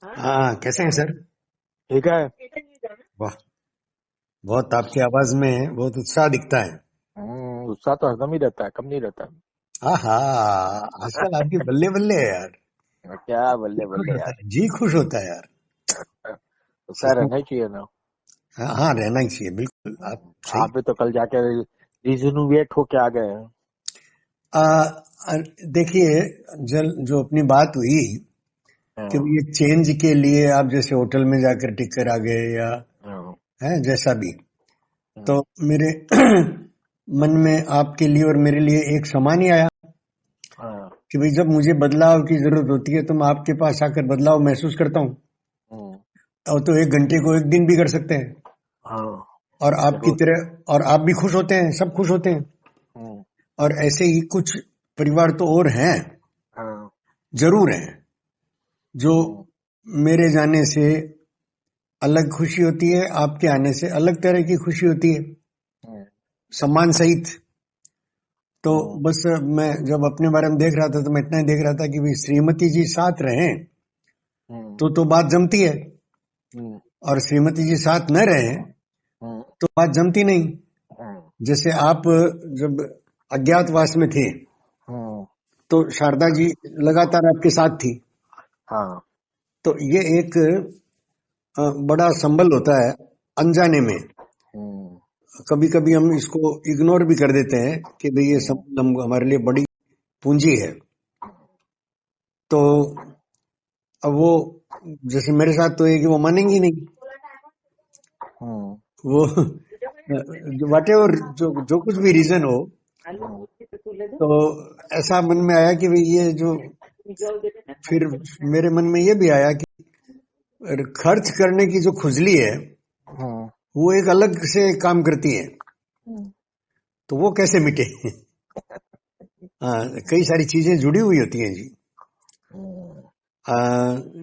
हाँ, कैसे हैं सर? ठीक है। वाह, बहुत आपकी आवाज में बहुत उत्साह दिखता है। गुस्सा तो हरदम ही रहता है, कम नहीं रहता। आहा, आजकल आपकी बल्ले बल्ले है यार। क्या बल्ले जी खुश बल्ले होता यार। है, जी खुश होता है यार। गुस्सा सच में। रहना ही चाहिए ना। हाँ हाँ, रहना ही चाहिए, बिल्कुल आप सही। आप भी तो कल जाके रिजोल्यूट होके आ गए हैं। आ, आ, देखिए, जो अपनी बात हुई कि हाँ, ये चेंज के लिए आप जैसे होटल में जाकर टिक कर आ गए या हाँ, है जैसा भी, तो हाँ, मेरे मन में आपके लिए और मेरे लिए एक समान ही आया हाँ, कि भाई जब मुझे बदलाव की जरूरत होती है तो मैं आपके पास आकर बदलाव महसूस करता हूँ। हाँ, और तो एक घंटे को एक दिन भी कर सकते हैं। हाँ, और आपकी जरूर। तरह और आप भी खुश होते हैं, सब खुश होते हैं। हाँ, और ऐसे ही कुछ परिवार तो और हैं, हाँ, जरूर हैं, जो हाँ, मेरे जाने से अलग खुशी होती है, आपके आने से अलग तरह की खुशी होती है, हाँ, सम्मान सहित। तो हाँ, बस मैं जब अपने बारे में देख रहा था तो मैं इतना ही देख रहा था कि भाई श्रीमती जी साथ रहें हाँ, तो बात जमती है, हाँ, और श्रीमती जी साथ न रहें हाँ, तो बात जमती नहीं। हाँ, जैसे आप जब अज्ञातवास में थे हाँ, तो शारदा जी लगातार आपके साथ थी। हाँ, तो ये एक बड़ा संबल होता है अनजाने में। हाँ, कभी कभी हम इसको इग्नोर भी कर देते हैं कि भाई ये हाँ, संबल हमारे लिए बड़ी पूंजी है। तो अब वो जैसे मेरे साथ तो है कि वो मानेंगी नहीं। हाँ, वो जो वाट एवर जो कुछ भी रीजन हो, तो ऐसा मन में आया कि भाई ये जो, फिर मेरे मन में ये भी आया कि खर्च करने की जो खुजली है हाँ, वो एक अलग से काम करती है। हाँ, तो वो कैसे मिटे? हाँ, कई सारी चीजें जुड़ी हुई होती हैं जी। हाँ। आ,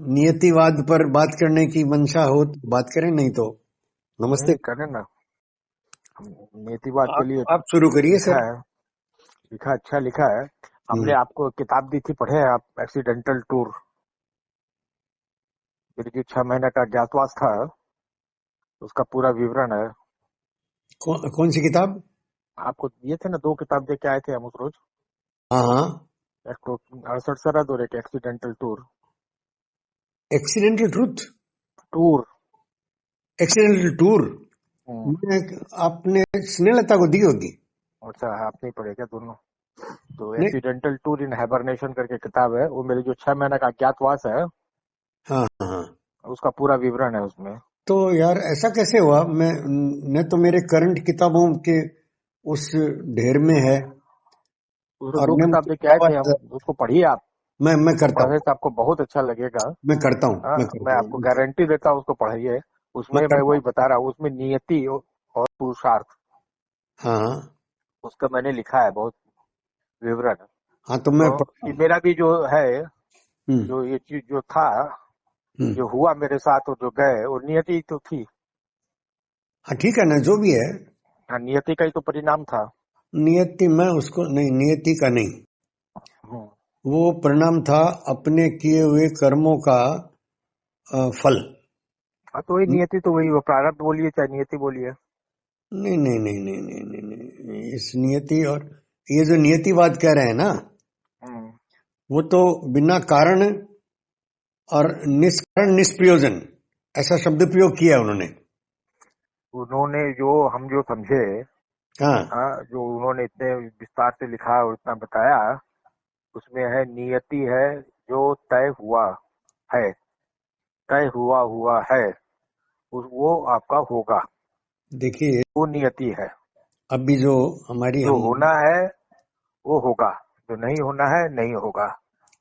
नियतिवाद पर बात करने की मंशा हो तो बात करें, नहीं तो नहीं नमस्ते। नहीं, करें ना। नीतिवाद के लिए आप शुरू करिए लिखा सर। है। लिखा, अच्छा लिखा है। हमने हम्म, आपको किताब दी थी, पढ़े हैं आप? Accidental tour. मेरी जो 6 महीने का अज्ञातवास था, उसका पूरा विवरण है। कौन सी किताब? आपको दिए थे ना, 2 किताब दे के आए थे हम उस रोज। हाँ हाँ, एक तो 68 सरहद और एक accidental tour. Accidental truth, tour. Accidental tour. Hmm, मैं आपने स्नेहलता को दी होगी। अच्छा, आप नहीं पढ़े क्या दोनों? तो नहीं। एक्सीडेंटल टूर इन हाइबरनेशन करके किताब है, वो मेरी जो 6 महीने का अज्ञातवास है, हाँ हाँ, उसका पूरा विवरण है उसमें। तो यार ऐसा कैसे हुआ? मैं तो मेरे करंट किताबों के उस ढेर में है, उस रोज और दो मैं किताब उसको दे के आए थे वापस, हम, उसको पढ़िए आप। मैं उसको करता पढ़ने हूँ, से आपको बहुत अच्छा लगेगा। मैं करता हूँ, हाँ, मैं मैं करता आपको हूँ, गारंटी देता हूँ, उसको पढ़िए। मैं उसमें मैं करता वही हूँ। बता रहा हूँ, उसमें नियति और पुरुषार्थ, हाँ हाँ उसका मैंने लिखा है बहुत विवरण। हाँ, तो मैं तो पढ़ता ये हूँ। मेरा भी जो है, हम्म जो ये चीज जो था, हम्म। जो हुआ मेरे साथ और जो गए, और नियति तो थी। हाँ ठीक है ना, जो भी है। हाँ, नियति का ही तो परिणाम था। नियति, मैं उसको नहीं, नियति का नहीं, हम्म। वो परिणाम था अपने किए हुए कर्मों का फल। हाँ, तो वही नियति, तो वही वो प्रारब्ध बोलिए चाहे नियति बोलिए। नहीं नहीं नहीं नहीं नहीं नहीं नहीं नहीं, इस नियति और ये जो नियतिवाद कह रहे हैं ना, हम्म। वो तो बिना कारण और निष्कारण निष्प्रयोजन, ऐसा शब्द प्रयोग किया है उन्होंने। उन्होंने जो, हम जो समझे, हाँ हाँ, जो उन्होंने इतने विस्तार से लिखा और इतना बताया, उसमें है नियति है जो तय हुआ है, तय हुआ हुआ है, वो आपका होगा। देखिए, वो नियति है। अभी जो हमारी जो हम, होना है वो होगा, जो नहीं होना है नहीं होगा,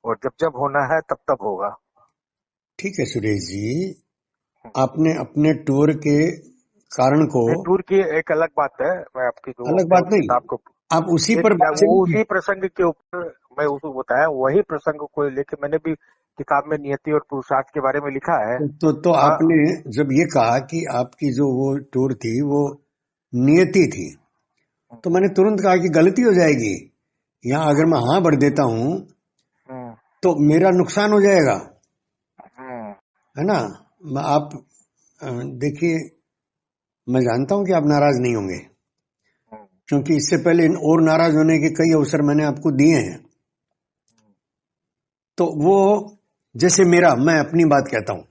और जब जब होना है तब तब होगा। ठीक है सुरेश जी, आपने अपने टूर के कारण को, नहीं, टूर की एक अलग बात है। मैं आपकी जो अलग हमने बात उस नहीं, किताब को, आप उसी एक पर बात वो चलेंगे। उसी प्रसंग के ऊपर मैं उसको बताया, वही प्रसंग को लेके मैंने भी किताब में नियति और पुरुषार्थ के बारे में लिखा है। तो हाँ, आपने जब ये कहा कि आपकी जो वो टूर थी वो नियति थी, तो मैंने तुरंत कहा कि गलती हो जाएगी। यहाँ अगर मैं हाँ भर देता हूँ हम्म, तो मेरा नुकसान हो जाएगा। हम्म, है ना। आप देखिए, मैं जानता हूं कि आप नाराज नहीं होंगे, क्योंकि इससे पहले और नाराज होने के कई अवसर मैंने आपको दिए हैं। तो वो जैसे मैं अपनी बात कहता हूं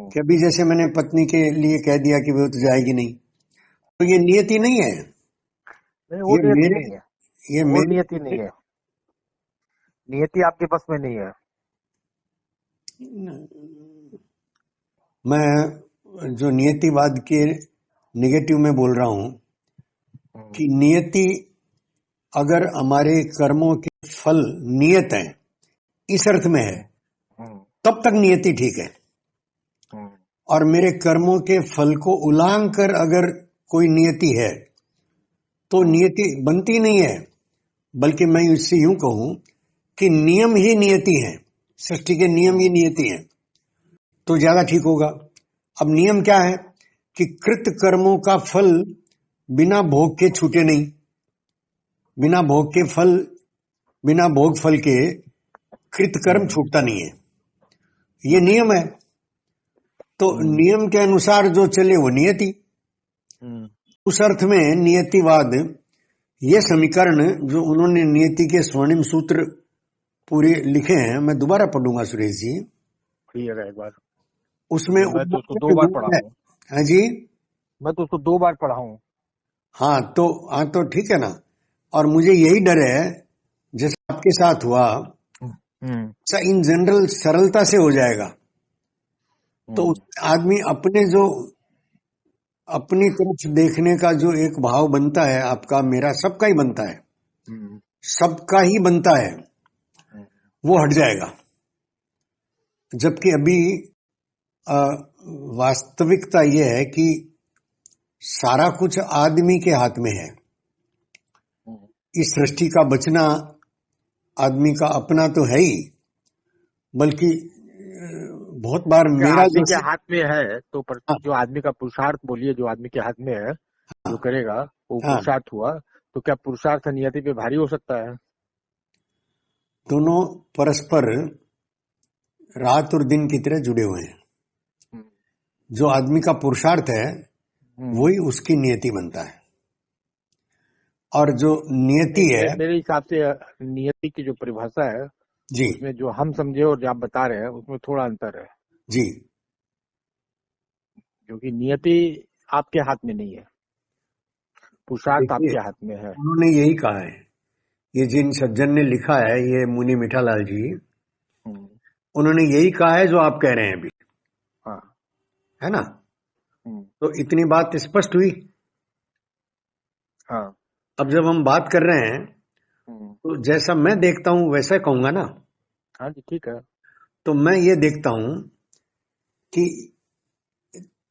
कि अभी जैसे मैंने पत्नी के लिए कह दिया कि वो तो जाएगी नहीं, तो ये नियति नहीं है। नहीं, वो ये नियति मेरे नहीं है, ये वो मेरे नियति नहीं है, नियति आपके बस में नहीं है। मैं जो नियतिवाद के नेगेटिव में बोल रहा हूं कि नियति, अगर हमारे कर्मों के फल नियत हैं, इस अर्थ में है, तब तक नियति ठीक है। और मेरे कर्मों के फल को उलांघ कर अगर कोई नियति है तो नियति बनती नहीं है, बल्कि मैं इससे यूं कहूं कि नियम ही नियति है, सृष्टि के नियम ही नियति है, तो ज्यादा ठीक होगा। अब नियम क्या है कि कृत कर्मों का फल बिना भोग के छूटे नहीं, बिना भोग फल के कृत कर्म छूटता नहीं है, ये नियम है। तो नियम के अनुसार जो चले वो नियति। उस अर्थ में नियतिवाद, ये समीकरण जो उन्होंने नियति के स्वर्णिम सूत्र पूरे लिखे हैं, मैं दोबारा पढ़ूंगा सुरेश जी, एक बार। उसमें मैं तो उसको 2 बार पढ़ा हूँ। हाँ जी, मैं तो उसको 2 बार पढ़ा हूँ। हाँ तो ठीक है ना। और मुझे यही डर है, जैसे आपके साथ हुआ, इन जनरल सरलता से हो जाएगा, तो आदमी अपनी तरफ देखने का जो एक भाव बनता है, आपका मेरा सबका ही बनता है, सबका ही बनता है, वो हट जाएगा। जबकि अभी वास्तविकता यह है कि सारा कुछ आदमी के हाथ में है। इस सृष्टि का बचना आदमी का अपना तो है ही, बल्कि बहुत बार मेरा आदमी जो के हाथ में है, तो जो आदमी का पुरुषार्थ, बोलिए, जो आदमी के हाथ में है, जो करेगा वो पुरुषार्थ हुआ, तो क्या पुरुषार्थ नियति पे भारी हो सकता है? दोनों परस्पर रात और दिन की तरह जुड़े हुए हैं। जो आदमी का पुरुषार्थ है वही उसकी नियति बनता है, और जो नियति है, मेरे हिसाब से नियति की जो परिभाषा है जी, उसमें जो हम समझे और जो आप बता रहे हैं उसमें थोड़ा अंतर है जी, क्योंकि नियति आपके हाथ में नहीं है, पुरुषार्थ आपके हाथ में है। उन्होंने यही कहा है, ये जिन सज्जन ने लिखा है, ये मुनि मिठालाल जी, उन्होंने यही कहा है जो आप कह रहे हैं अभी। हाँ, है ना। तो इतनी बात स्पष्ट हुई। हाँ, अब जब हम बात कर रहे हैं तो जैसा मैं देखता हूं वैसा कहूंगा ना। हाँ जी, ठीक है। तो मैं ये देखता हूं कि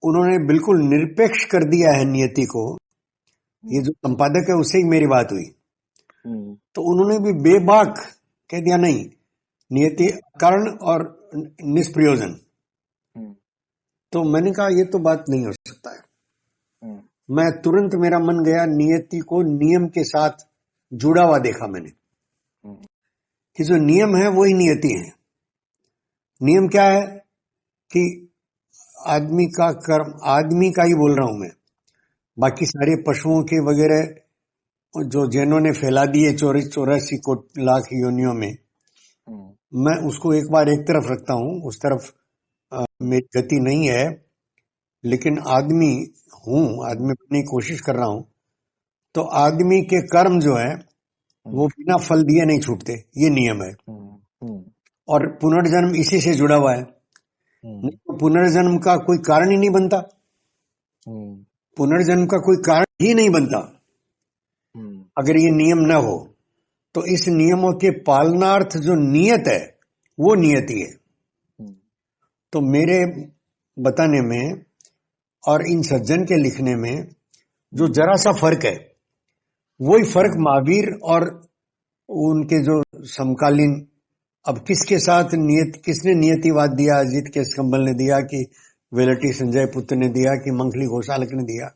उन्होंने बिल्कुल निरपेक्ष कर दिया है नियति को। ये जो संपादक है उससे ही मेरी बात हुई, तो उन्होंने भी बेबाक कह दिया, नहीं, नियति कारण और निष्प्रयोजन। तो मैंने कहा ये तो बात नहीं हो सकता है। मैं तुरंत, मेरा मन गया नियति को नियम के साथ जुड़ा हुआ देखा मैंने, कि जो नियम है वही नियति है। नियम क्या है कि आदमी का कर्म, आदमी का ही बोल रहा हूं मैं, बाकी सारे पशुओं के वगैरह जो जैनों ने फैला दिए 84 लाख योनियों में, मैं उसको एक बार एक तरफ रखता हूं, उस तरफ मेरी गति नहीं है, लेकिन आदमी हूं, आदमी बनने की कोशिश कर रहा हूं। तो आदमी के कर्म जो है वो बिना फल दिए नहीं छूटते, ये नियम है। और पुनर्जन्म इसी से जुड़ा हुआ है। नहीं तो पुनर्जन्म का कोई कारण ही नहीं बनता, पुनर्जन्म का कोई कारण ही नहीं बनता अगर ये नियम न हो। तो इस नियमों के पालनार्थ जो नियत है वो नियति है। तो मेरे बताने में और इन सज्जन के लिखने में जो जरा सा फर्क है, वही फर्क महावीर और उनके जो समकालीन, अब किसके साथ किसने नियतिवाद दिया, अजीत के कंबल ने दिया कि वेलटी संजय पुत्र ने दिया कि मंथली घोषालक ने दिया,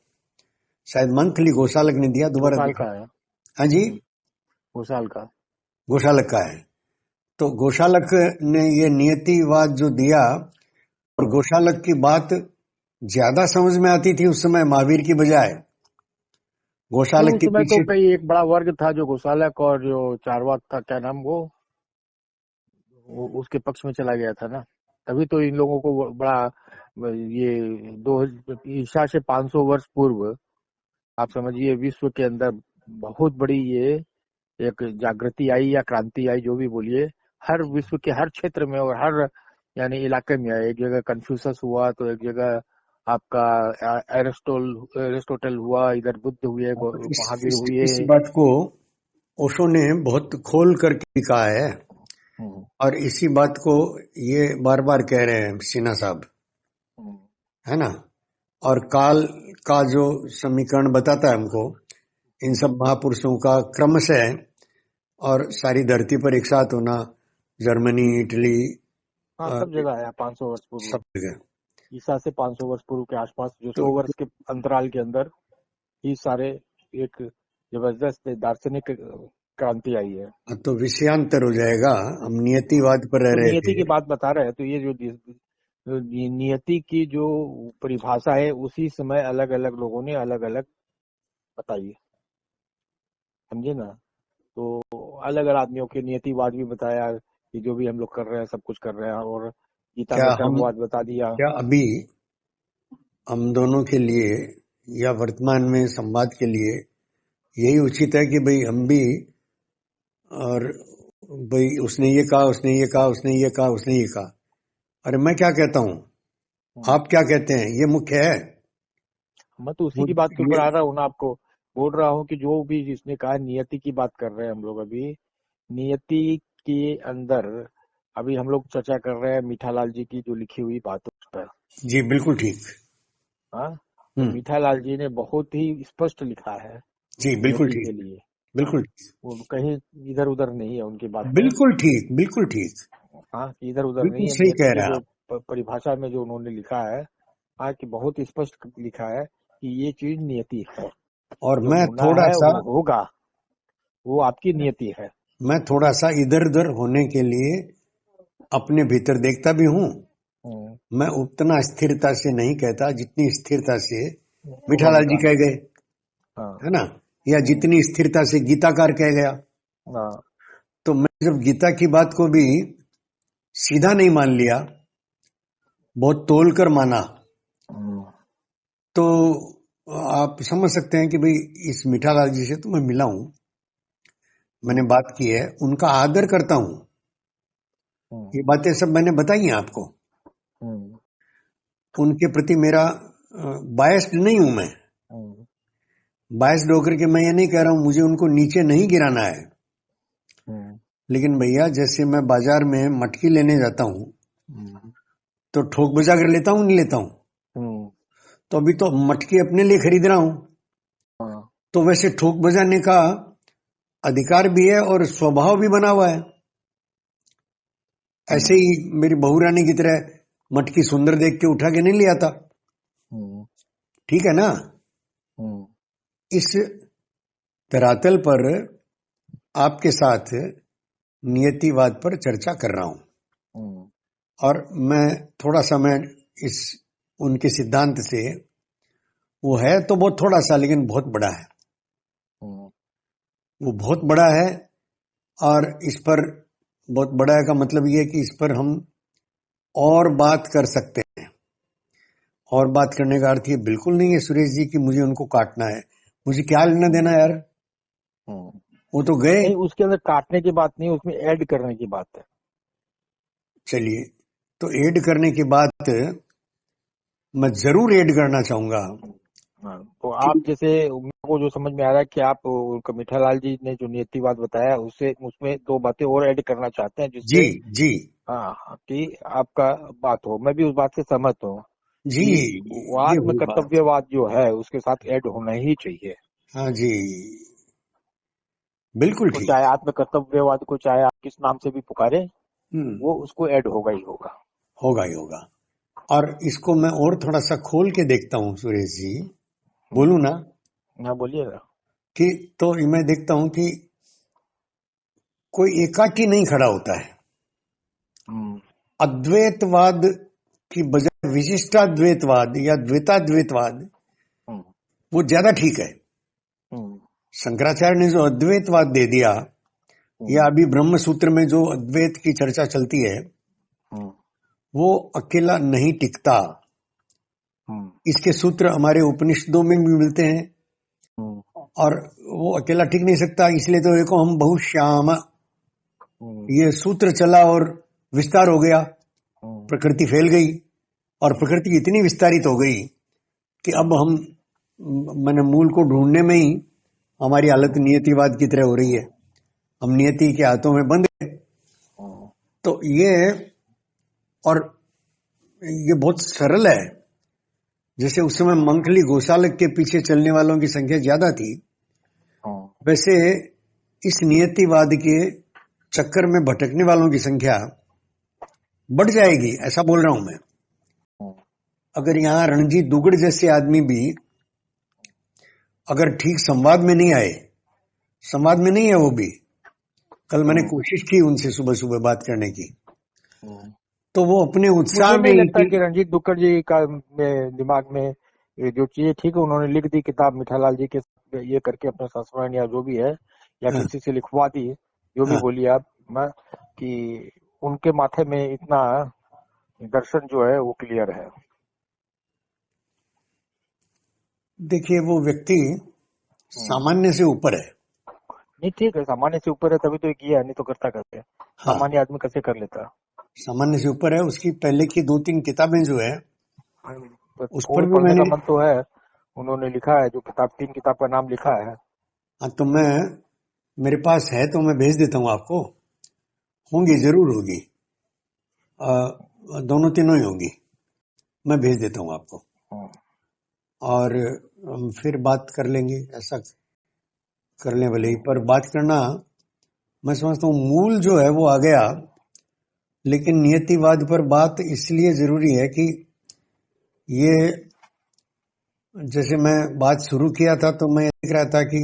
शायद मंथली घोषालक ने दिया, दोबारा देखा है। हाँ जी, घोषालक का है। तो घोषालक ने ये नियतिवाद जो दिया, और गोशालक की बात ज्यादा समझ में आती थी उस समय महावीर की बजाय। गोशालक उस के समय तो पीछे कई एक बड़ा वर्ग था जो गोशालक और जो चारवाक था, क्या नाम उसके पक्ष में चला गया था ना। तभी तो इन लोगों को बड़ा ये दो ईसा से 500 वर्ष पूर्व आप समझिए विश्व के अंदर बहुत बड़ी ये एक जागृति आई या क्रांति आई, जो भी बोलिए, हर विश्व के हर क्षेत्र में और हर यानी इलाके में आई। एक जगह कन्फ्यूशस हुआ तो एक जगह आपका एरिस्टोटल हुआ, इधर बुद्ध हुए, महावीर हुए। इस बात को ओशो ने बहुत खोल करके लिखा है और इसी बात को ये बार बार कह रहे हैं सिन्हा साहब, है ना। और काल का जो समीकरण बताता है हमको इन सब महापुरुषों का क्रमशः और सारी धरती पर एक साथ होना, जर्मनी, इटली, सब जगह है 500 वर्ष पूर्व, सब जगह ईसा से 500 वर्ष पूर्व के आसपास जो 100 वर्ष के अंतराल के अंदर ही सारे एक जबरदस्त दार्शनिक क्रांति आई है। तो विषयांतर हो जाएगा। हम नियतिवाद पर रह तो रहे नियति थे। की बात बता रहे हैं, तो ये जो नियति की जो परिभाषा है उसी समय अलग अलग लोगों ने अलग अलग बताई है, समझे ना। तो अलग अलग आदमियों के नियतिवाद भी बताया कि जो भी हम लोग कर रहे हैं सब कुछ कर रहे हैं, और गीता में कर्मवाद बता दिया। क्या अभी हम दोनों के लिए या वर्तमान में संवाद के लिए यही उचित है कि भाई हम भी, और भाई उसने ये कहा, उसने ये कहा, उसने ये कहा, उसने ये कहा, अरे मैं क्या कहता हूँ, आप क्या कहते हैं, ये मुख्य है। मैं तो उसी की बात के ऊपर आ रहा हूँ ना, आपको बोल रहा हूँ कि जो भी जिसने कहा नियति की बात कर रहे हैं हम लोग अभी, नियति के अंदर अभी हम लोग चर्चा कर रहे हैं मीठालाल जी की जो लिखी हुई बातों पर। जी बिल्कुल ठीक। हाँ, तो मीठालाल जी ने बहुत ही स्पष्ट लिखा है जी बिल्कुल नियति ठीक, के लिए। बिल्कुल वो कहीं इधर उधर नहीं है उनकी बात में। बिल्कुल ठीक, बिल्कुल ठीक। हाँ, इधर उधर बिल्कुल नहीं है। सही नियति कह के रहे हैं जो आप। परिभाषा में जो उन्होंने लिखा है, हाँ, कि बहुत स्पष्ट लिखा है कि ये चीज नियति है, और जो मैं होना थोड़ा है सा, वो होगा, वो आपकी नियति है। मैं थोड़ा सा इधर उधर होने के लिए अपने भीतर देखता भी हूँ। मैं उतना स्थिरता से नहीं कहता जितनी स्थिरता से मीठालाल जी कह गए, है ना, या जितनी स्थिरता से गीताकार कह गया। तो मैं जब गीता की बात को भी सीधा नहीं मान लिया, बहुत तोल कर माना, तो आप समझ सकते हैं कि भाई इस मीठालाल जी से तो मैं मिला हूं, मैंने बात की है, उनका आदर करता हूं, ये बातें सब मैंने बताई हैं आपको। उनके प्रति मेरा बायस्ड नहीं हूं मैं, बायस्ड होकर के मैं ये नहीं कह रहा हूं, मुझे उनको नीचे नहीं गिराना है। लेकिन भैया जैसे मैं बाजार में मटकी लेने जाता हूं तो ठोक बजा कर लेता हूं, नहीं लेता हूं। तो अभी तो मटकी अपने लिए खरीद रहा हूं, तो वैसे ठोक बजाने का अधिकार भी है और स्वभाव भी बना हुआ है। ऐसे ही मेरी बहू रानी की तरह मटकी सुंदर देख के उठा के नहीं ले आता, ठीक है ना। इस धरातल पर आपके साथ नियतिवाद पर चर्चा कर रहा हूं, और मैं थोड़ा सा, मैं इस उनके सिद्धांत से, वो है तो बहुत थोड़ा सा लेकिन बहुत बड़ा है, वो बहुत बड़ा है। और इस पर बहुत बड़ा है का मतलब ये है कि इस पर हम और बात कर सकते हैं। और बात करने का अर्थ ये बिल्कुल नहीं है सुरेश जी कि मुझे उनको काटना है, मुझे क्या लेना देना यार, वो तो गए। नहीं, उसके अंदर काटने की बात नहीं, उसमें ऐड करने की बात है। चलिए, तो ऐड करने की बात मैं जरूर ऐड करना चाहूंगा। तो आप जैसे को जो समझ में आ रहा है कि आप उनको मीठालाल जी ने जो नियतिवाद बताया उससे उसमें दो बातें और ऐड करना चाहते हैं, जिससे जी जी हाँ कि आपका बात हो। मैं भी उस बात से सहमत हूँ जी, कि वो ये आत्म हुई बात। कर्तव्यवाद जो है उसके साथ ऐड होना ही चाहिए। हाँ जी, बिल्कुल तो ठीक। चाहे आत्म कर्तव्यवाद को चाहे आप किस नाम से भी पुकारे, वो उसको ऐड होगा ही होगा, होगा ही होगा। और इसको मैं और थोड़ा सा खोल के देखता हूँ सुरेश जी, बोलूं ना? ना बोलिएगा। कि तो मैं देखता हूं कि कोई एकाकी नहीं खड़ा होता है। अद्वैतवाद की बजाय विशिष्टाद्वैतवाद या द्वैताद्वैतवाद हम्म, वो ज्यादा ठीक है। हम्म, शंकराचार्य ने जो अद्वैतवाद दे दिया, या अभी ब्रह्म सूत्र में जो अद्वैत की चर्चा चलती है, हम्म, वो अकेला नहीं टिकता। हम्म, इसके सूत्र हमारे उपनिषदों में भी मिलते हैं, हम्म, और वो अकेला टिक नहीं सकता। इसलिए तो एक हम बहुश्याम, हम्म, ये सूत्र चला और विस्तार हो गया, हम्म, प्रकृति फैल गई, और प्रकृति इतनी विस्तारित हो गई कि अब हम मैंने मूल को ढूंढने में ही हमारी हालत नियतिवाद की तरह हो रही है। हम नियति के हाथों में बंद है। हम्म, तो ये, और ये बहुत सरल है। जैसे उस समय मंथली गोशालक के पीछे चलने वालों की संख्या ज्यादा थी, हम्म, वैसे इस नियतिवाद के चक्कर में भटकने वालों की संख्या बढ़ जाएगी, ऐसा बोल रहा हूं मैं। हम्म, अगर यहाँ रणजीत दुगड़ जैसे आदमी भी अगर ठीक संवाद में नहीं आए, संवाद में नहीं है वो भी, कल मैंने कोशिश की उनसे सुबह सुबह बात करने की, हम्म। तो वो अपने उत्साह मुझे में नहीं ही लगता कि रणजीत दुक्कड़ जी का दिमाग में ये जो चीजें ठीक है, उन्होंने लिख दी किताब मिठालाल जी के ये करके अपने संस्मरण या जो भी है, या हाँ, किसी से लिखवा दी, जो भी हाँ। बोलिए आप, मैं कि उनके माथे में इतना दर्शन जो है वो क्लियर है। देखिए, वो व्यक्ति सामान्य से ऊपर है। नहीं ठीक है, सामान्य से ऊपर है तभी तो ये किया है, नहीं तो करता कैसे? हाँ, सामान्य आदमी कैसे कर लेता? सामान्य से ऊपर है। उसकी पहले की 2-3 किताबें जो है, तो उस वो पर भी भी पढ़ने मैंने, का मन तो है। उन्होंने लिखा है जो किताब, 3 किताब का नाम लिखा है। हाँ, तो मैं, मेरे पास है तो मैं भेज देता हूँ आपको। होंगी, जरूर होगी। दोनों तीनों ही होंगी, मैं भेज देता हूँ आपको। हम्म, और हम फिर बात कर लेंगे, ऐसा करने वाले ही। पर बात करना, मैं समझता हूँ मूल जो है वो आ गया, लेकिन नियतिवाद पर बात इसलिए जरूरी है कि ये, जैसे मैं बात शुरू किया था तो मैं देख रहा था कि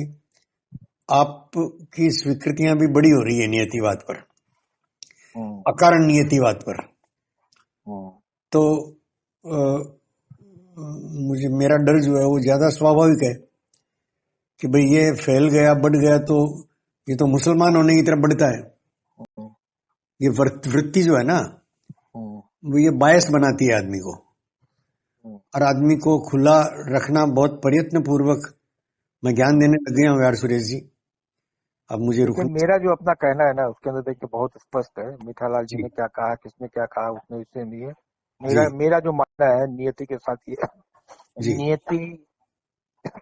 आपकी स्वीकृतियां भी बड़ी हो रही है नियतिवाद पर, हम्म, अकारण नियतिवाद पर। हम्म, तो मुझे, मेरा डर जो है वो ज्यादा स्वाभाविक है कि भाई ये फैल गया, बढ़ गया, तो ये तो मुसलमान होने की तरफ बढ़ता है। हम्म, ये वृत्ति जो है ना, हम्म, वो ये बायस बनाती है आदमी को, हम्म। और आदमी को खुला रखना बहुत प्रयत्न पूर्वक मैं ज्ञान देने लग गया हूँ यार सुरेश जी। अब मुझे देखिए, रुकना मेरा जो अपना कहना है ना, उसके अंदर देखिए बहुत स्पष्ट है। मीठालाल जी जी, ने क्या कहा, किसने क्या कहा, उसने इससे नहीं है। जी, मेरा मेरा जो मानना है नियति के साथ ये है, जी। नियति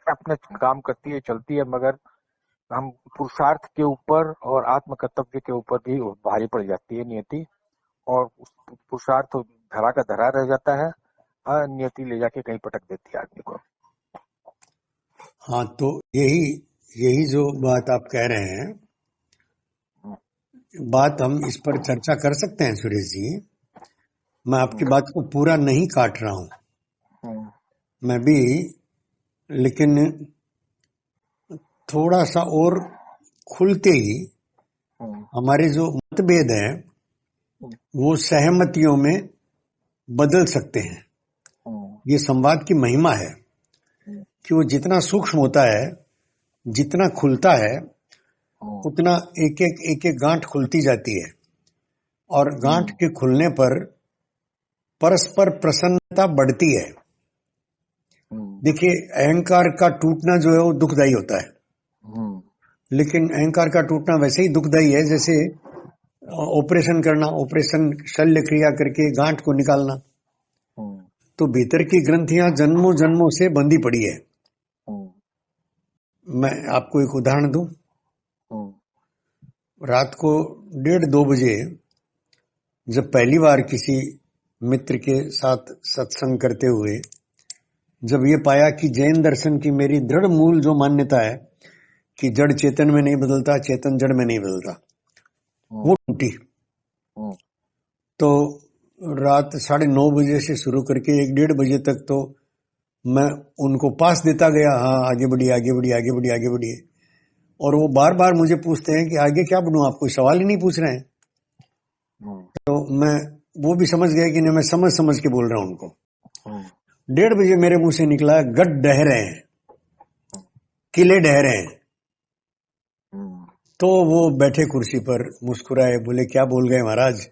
अपने काम करती है, चलती है, मगर हम पुरुषार्थ के ऊपर और आत्म कर्तव्य के ऊपर भी भारी पड़ जाती है नियति, और उस पुरुषार्थ धरा का धरा रह जाता है, नियति ले जाके कहीं पटक देती है आदमी को। हाँ, तो यही यही जो बात आप कह रहे हैं, बात हम इस पर चर्चा कर सकते हैं सुरेश जी। मैं आपकी बात को पूरा नहीं काट रहा हूं, हम्म, मैं भी, लेकिन थोड़ा सा और खुलते ही हम्म, हमारे जो मतभेद हैं वो सहमतियों में बदल सकते हैं। हम्म, ये संवाद की महिमा है कि वो जितना सूक्ष्म होता है, जितना खुलता है, हम्म, उतना एक एक गांठ खुलती जाती है, और गांठ के खुलने पर परस्पर प्रसन्नता बढ़ती है। हम्म, देखिए, अहंकार का टूटना जो है वो दुखदाई होता है, हम्म, लेकिन अहंकार का टूटना वैसे ही दुखदाई है जैसे ऑपरेशन करना, ऑपरेशन शल्य क्रिया करके गांठ को निकालना। हम्म, तो भीतर की ग्रंथियां जन्मों जन्मों से बंधी पड़ी है। हम्म, मैं आपको एक उदाहरण दूं। हम्म, रात को 1:30-2 बजे जब पहली बार किसी मित्र के साथ सत्संग करते हुए जब ये पाया कि जैन दर्शन की मेरी दृढ़ मूल जो मान्यता है कि जड़ चेतन में नहीं बदलता, चेतन जड़ में नहीं बदलता, वो टूटी। हम्म, तो रात 9:30 बजे से शुरू करके 1-1:30 बजे तक तो मैं उनको पास देता गया, हाँ आगे बढ़िए, आगे बढ़िए, आगे बढ़िए, आगे बढ़िए। और वो बार बार मुझे पूछते हैं कि आगे क्या बढ़ूं, आप कोई सवाल ही नहीं पूछ रहे हैं। हम्म। तो मैं, वो भी समझ गए कि नहीं, मैं समझ समझ के बोल रहा हूं उनको। 1:30 बजे मेरे मुंह से निकला, गढ़ ढह रहे हैं, किले ढह रहे हैं। तो वो बैठे कुर्सी पर, मुस्कुराए, बोले क्या बोल गए महाराज,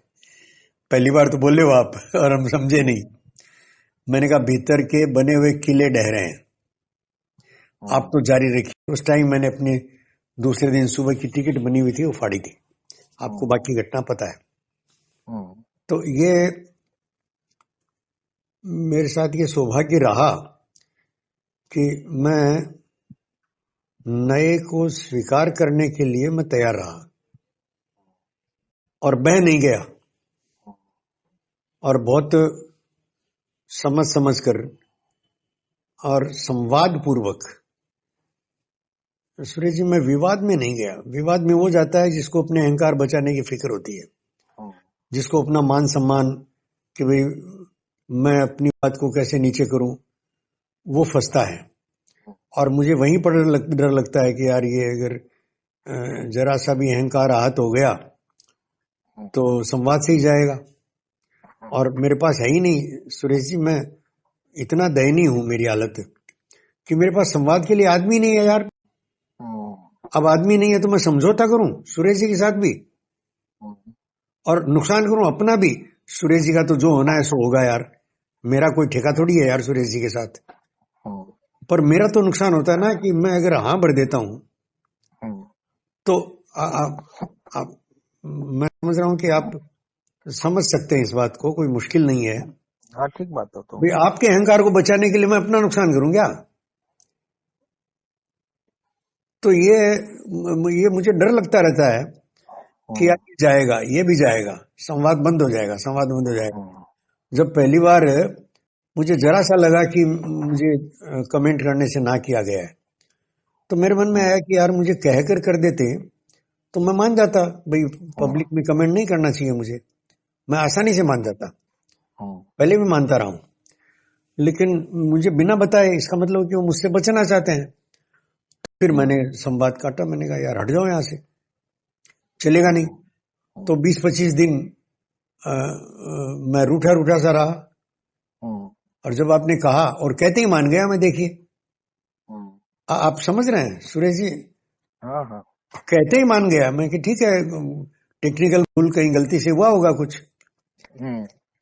पहली बार तो बोले हो आप और हम समझे नहीं। मैंने कहा भीतर के बने हुए किले ढह रहे हैं, आप तो जारी रखिए। उस टाइम मैंने अपने दूसरे दिन सुबह की टिकट बनी हुई थी, वो फाड़ी थी। आपको बाकी घटना पता है। तो ये मेरे साथ ये सौभाग्य रहा कि मैं नए को स्वीकार करने के लिए मैं तैयार रहा और बह नहीं गया, और बहुत समझ कर और संवाद पूर्वक। सुरेश जी, मैं विवाद में नहीं गया। विवाद में वो जाता है जिसको अपने अहंकार बचाने की फिक्र होती है, जिसको अपना मान सम्मान कि भाई मैं अपनी बात को कैसे नीचे करूं, वो फंसता है। और मुझे वहीं पर डर लगता है कि यार ये अगर जरा सा भी अहंकार आहत हो गया तो संवाद से ही जाएगा। और मेरे पास है ही नहीं सुरेश जी, मैं इतना दयनीय हूं मेरी हालत कि मेरे पास संवाद के लिए आदमी नहीं है यार। अब आदमी नहीं है तो मैं समझौता करूं सुरेश जी के साथ भी और नुकसान करूं अपना भी। सुरेश जी का तो जो होना है सो होगा यार, मेरा कोई ठेका थोड़ी है यार सुरेश जी के साथ। पर मेरा तो नुकसान होता है ना कि मैं अगर हाँ भर देता हूं तो मैं समझ रहा हूं कि आप समझ सकते हैं इस बात को, कोई मुश्किल नहीं है। हाँ ठीक बात है। तो भाई आपके अहंकार को बचाने के लिए मैं अपना नुकसान करूं क्या? तो ये मुझे डर लगता रहता है कि यार ये जाएगा, ये भी जाएगा, संवाद बंद हो जाएगा, संवाद बंद हो जाएगा। जब पहली बार मुझे जरा सा लगा कि मुझे कमेंट करने से ना किया गया है, तो मेरे मन में आया कि यार मुझे कहकर कर देते तो मैं मान जाता, भाई पब्लिक में कमेंट नहीं करना चाहिए मुझे, मैं आसानी से मान जाता, पहले भी मानता रहा हूं। लेकिन मुझे बिना बताए, इसका मतलब कि वो मुझसे बचना चाहते हैं। फिर मैंने संवाद काटा, मैंने कहा यार हट जाओ यहां से, चलेगा नहीं। तो 20-25 दिन मैं रूठा सा रहा, और जब आपने कहा और कहते ही मान गया मैं। देखिए आप समझ रहे हैं सुरेश जी? हाँ कहते ही मान गया मैं कि ठीक है, टेक्निकल भूल कहीं गलती से हुआ होगा कुछ।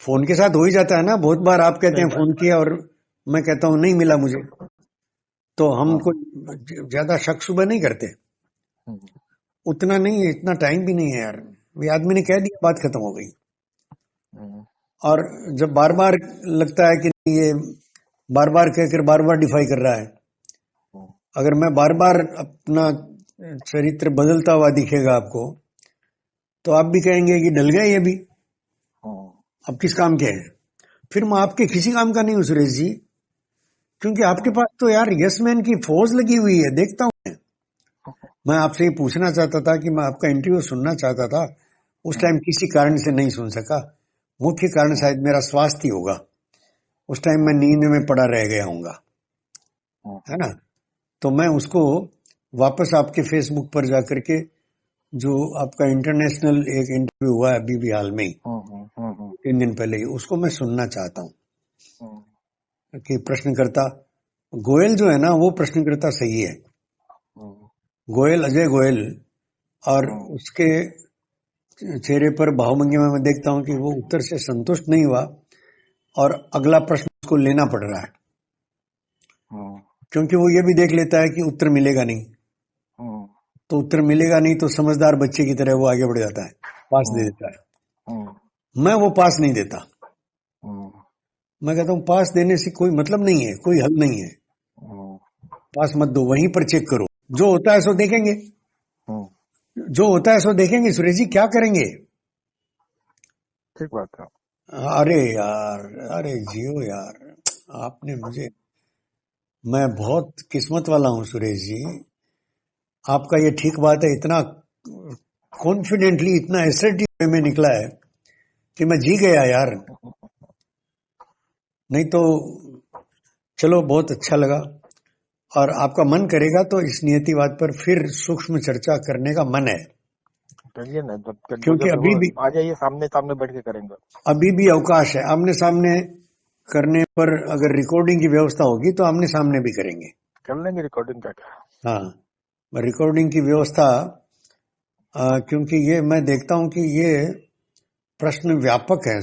फोन के साथ हो ही जाता है ना, बहुत बार आप कहते हैं फोन किया और मैं कहता हूं नहीं मिला मुझे, तो हम कोई ज्यादा शक सुबह नहीं करते, उतना नहीं है, इतना टाइम भी नहीं है यार। ये आदमी ने कह दिया, बात खत्म हो गई। और जब बार बार लगता है कि ये बार बार कहकर बार बार डिफाई कर रहा है, अगर मैं बार बार अपना चरित्र बदलता हुआ दिखेगा आपको, तो आप भी कहेंगे कि डल गए ये भी, अब किस काम के हैं। फिर मैं आपके किसी काम का नहीं हूं सुरेश जी, क्योंकि आपके पास तो यार यस मैन की फौज लगी हुई है, देखता हूं मैं आपसे ये पूछना चाहता था कि मैं आपका इंटरव्यू सुनना चाहता था, उस टाइम किसी कारण से नहीं सुन सका। मुख्य कारण शायद मेरा स्वास्थ्य होगा, उस टाइम मैं नींद में पड़ा रह गया हूँगा, है ना। तो मैं उसको वापस आपके फेसबुक पर जाकर के, जो आपका इंटरनेशनल एक इंटरव्यू हुआ है अभी भी हाल में ही 3 दिन पहले ही, उसको मैं सुनना चाहता हूँ कि प्रश्नकर्ता गोयल जो है ना, वो प्रश्नकर्ता सही है, गोयल, अजय गोयल, और उसके चेहरे पर भावभंगिमा में देखता हूं कि वो उत्तर से संतुष्ट नहीं हुआ और अगला प्रश्न उसको लेना पड़ रहा है, क्योंकि वो ये भी देख लेता है कि उत्तर मिलेगा नहीं, तो उत्तर मिलेगा नहीं तो समझदार बच्चे की तरह वो आगे बढ़ जाता है, पास दे देता है। मैं वो पास नहीं देता, मैं कहता हूं पास देने से कोई मतलब नहीं है, कोई हल नहीं है, पास मत दो, वहीं पर चेक करो, जो होता है सो देखेंगे, जो होता है सो देखेंगे। सुरेश जी क्या करेंगे? ठीक बात है। अरे यार, अरे जियो यार, आपने मुझे, मैं बहुत किस्मत वाला हूं सुरेश जी, आपका ये ठीक बात है, इतना कॉन्फिडेंटली, इतना एसर्टिव वे में निकला है कि मैं जी गया यार। नहीं तो चलो, बहुत अच्छा लगा, और आपका मन करेगा तो इस नियतिवाद पर फिर सूक्ष्म चर्चा करने का मन है, करिए ना, क्योंकि अभी भी आ जाइए, सामने सामने बैठ के करेंगे। अभी भी अवकाश है, आमने सामने करने पर अगर रिकॉर्डिंग की व्यवस्था होगी तो आमने सामने भी करेंगे। कर लेंगे रिकॉर्डिंग का क्या। हाँ, रिकॉर्डिंग की व्यवस्था, क्योंकि ये मैं देखता हूं कि ये प्रश्न व्यापक है,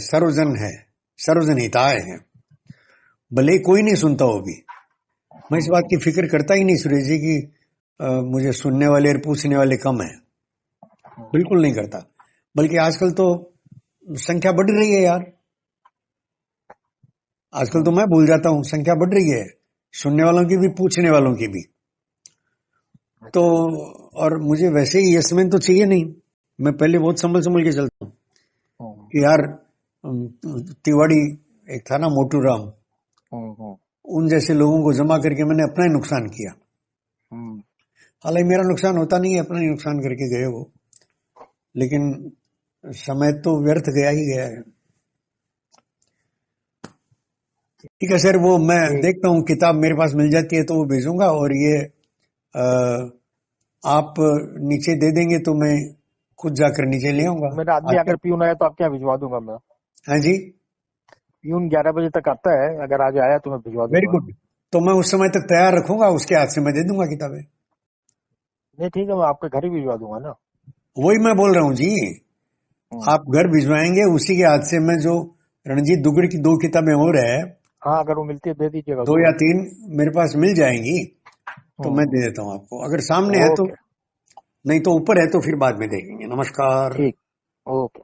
सर्वजन हिताय है, भले ही कोई नहीं सुनता हो भी। मैं इस बात की फिक्र करता ही नहीं सुरेश जी कि मुझे सुनने वाले और पूछने वाले कम है, बिल्कुल नहीं करता। बल्कि आजकल तो संख्या बढ़ रही है यार, आजकल तो मैं भूल जाता हूं, संख्या बढ़ रही है सुनने वालों की भी पूछने वालों की भी। तो और मुझे वैसे ही यस मैन तो चाहिए नहीं, मैं पहले बहुत संभल संभल के चलता हूँ कि यार तिवाड़ी एक था ना, मोटू राम, उन जैसे लोगों को जमा करके मैंने अपना ही नुकसान किया। हालांकि मेरा नुकसान होता नहीं है, अपना ही नुकसान करके गए वो, लेकिन समय तो व्यर्थ गया ही गया है। ठीक है सर, वो मैं देखता हूँ, किताब मेरे पास मिल जाती है तो वो भेजूंगा, और ये आप नीचे दे देंगे तो मैं खुद जाकर नीचे ले आऊंगा। मेरा आदमी अगर प्यून आया तो आपके यहाँ भिजवा दूंगा मैं। हाँ जी, प्यून 11 बजे तक आता है, अगर आज आया तो मैं भिजवा वेरी दूंगा। गुड। तो मैं उस समय तक तैयार रखूंगा, उसके हाथ से मैं दे दूंगा किताबें। नहीं ठीक है, मैं आपके घर ही भिजवा दूंगा ना। वही मैं बोल रहा हूँ जी, आप घर भिजवाएंगे, उसी के हाथ से मैं जो रणजीत दुगड़ की 2 किताबें हो रहे हैं, हाँ अगर वो मिलती है दे दीजिएगा 2 या 3 मेरे पास मिल जाएंगी तो मैं दे देता हूँ आपको, अगर सामने है तो। ओके नहीं तो ऊपर है तो फिर बाद में देखेंगे। नमस्कार। ठीक, ओके।